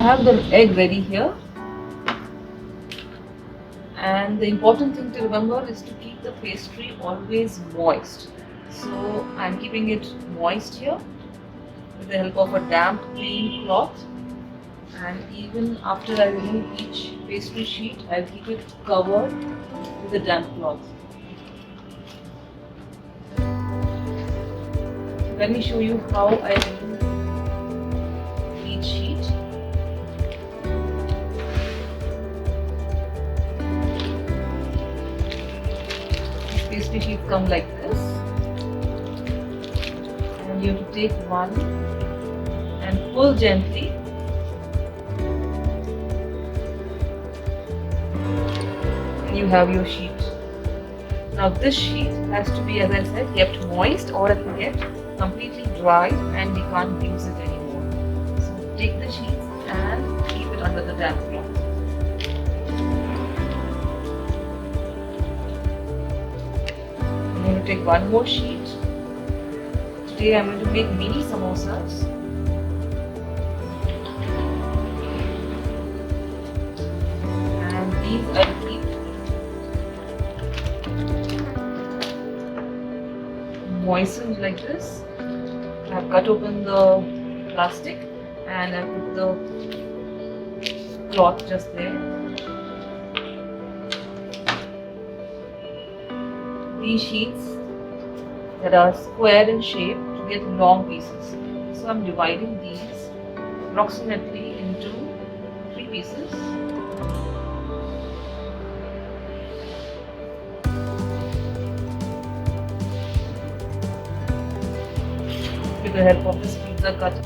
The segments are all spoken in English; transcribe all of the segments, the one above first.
have the egg ready here, and the important thing to remember is to keep the pastry always moist. So I'm keeping it moist here with the help of a damp clean cloth, and even after I remove each pastry sheet, I'll keep it covered with a damp cloth. Let me show you how I remove each sheet. These pastry sheets come like this, and you have to take one and pull gently, and you have your sheet. Now this sheet has to be, as I said, kept moist, or it will get completely dry and we can't use it anymore. So take the sheets and keep it under the damp cloth. I'm going to take one more sheet. Today I'm going to make mini samosas. And these I'll keep moistened like this. I've cut open the plastic and I put the cloth just there. These sheets that are square in shape to get long pieces. So I'm dividing these approximately into 3 pieces. With the help of this pizza cutter.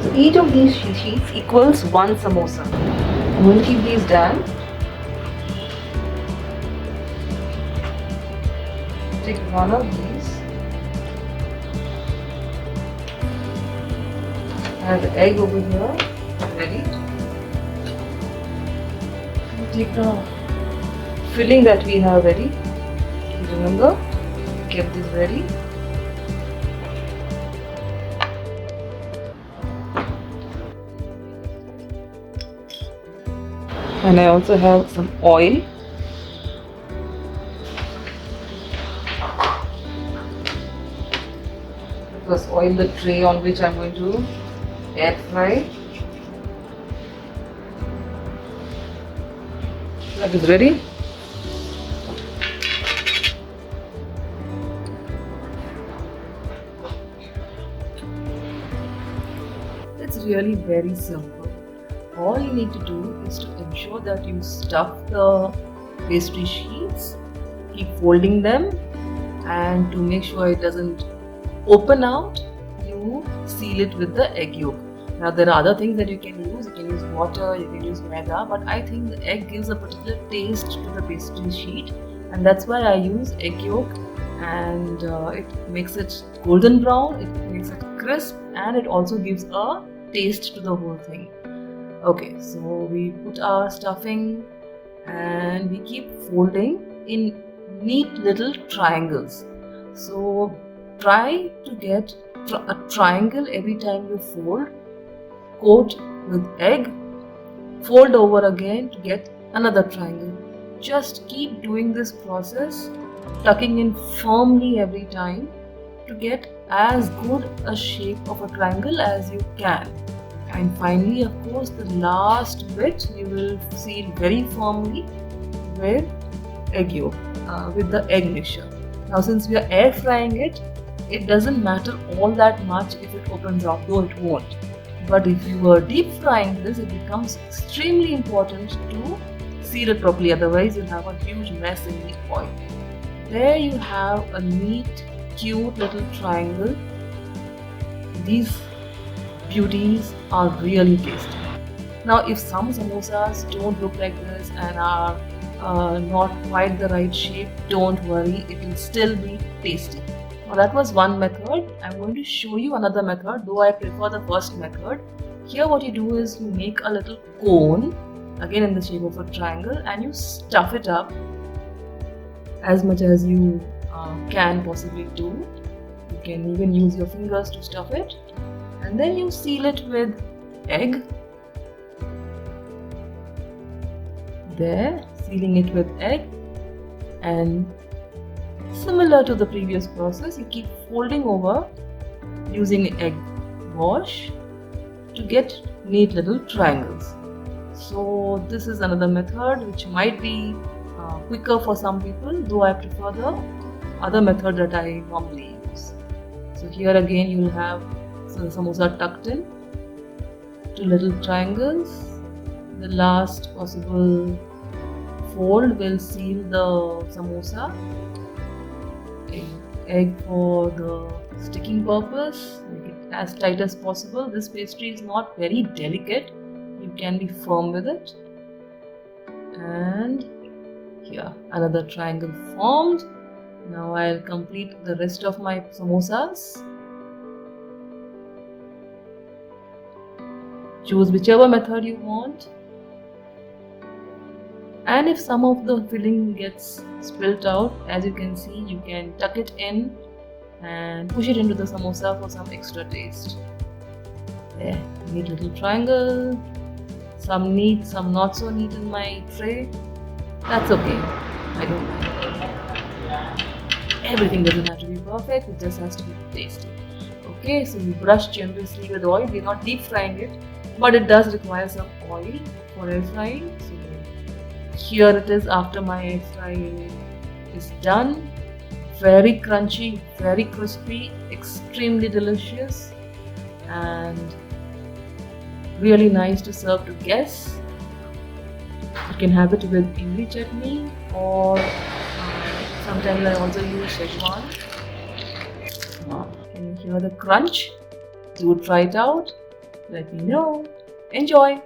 So each of these sheets equals 1 samosa. I'm going to keep these damp. Take one of these. I have the egg over here, ready. Take the filling that we have ready. Remember, keep this ready. And I also have some oil. First, oil the tray on which I'm going to air fry. That is ready. It's really very simple. All you need to do is to ensure that you stuff the pastry sheets, keep folding them, and to make sure it doesn't open out, you seal it with the egg yolk. Now there are other things that you can use. You can use water, you can use maida, but I think the egg gives a particular taste to the pastry sheet, and that's why I use egg yolk, and it makes it golden brown, it makes it crisp, and it also gives a taste to the whole thing. Okay, so we put our stuffing and we keep folding in neat little triangles. So try to get a triangle every time you fold. Coat with egg, fold over again to get another triangle. Just keep doing this process, tucking in firmly every time to get as good a shape of a triangle as you can. And finally, of course, the last bit you will seal very firmly with egg yolk, with the egg mixture. Now since we are air frying it, it doesn't matter all that much if it opens up, though it won't. But if you are deep frying this, it becomes extremely important to seal it properly, otherwise you'll have a huge mess in the oil. There you have a neat, cute little triangle. These beauties are really tasty. Now if some samosas don't look like this and are not quite the right shape, don't worry, it will still be tasty. Now that was one method. I'm going to show you another method, though I prefer the first method. Here what you do is you make a little cone, again in the shape of a triangle, and you stuff it up as much as you can possibly do. You can even use your fingers to stuff it, and then you seal it with egg. There, sealing it with egg, and similar to the previous process, you keep folding over using egg wash to get neat little triangles. So this is another method which might be quicker for some people, though I prefer the other method that I normally use. So here again you will have the samosa tucked in, two little triangles. The last possible fold will seal the samosa. Egg for the sticking purpose, make it as tight as possible. This pastry is not very delicate, you can be firm with it. And here another triangle formed. Now I'll complete the rest of my samosas. Choose whichever method you want. And if some of the filling gets spilt out, as you can see, you can tuck it in and push it into the samosa for some extra taste. There, neat little triangle. Some neat, some not so neat in my tray. That's okay, I don't mind. Everything doesn't have to be perfect, it just has to be tasty. Okay, so we brush generously with oil. We're not deep frying it, but it does require some oil for air frying. So here it is after my air fry is done. Very crunchy, very crispy, extremely delicious, and really nice to serve to guests. You can have it with imli chutney, or sometimes I also use Szechuan. Can you hear the crunch? Do try it out. Let me know. Enjoy!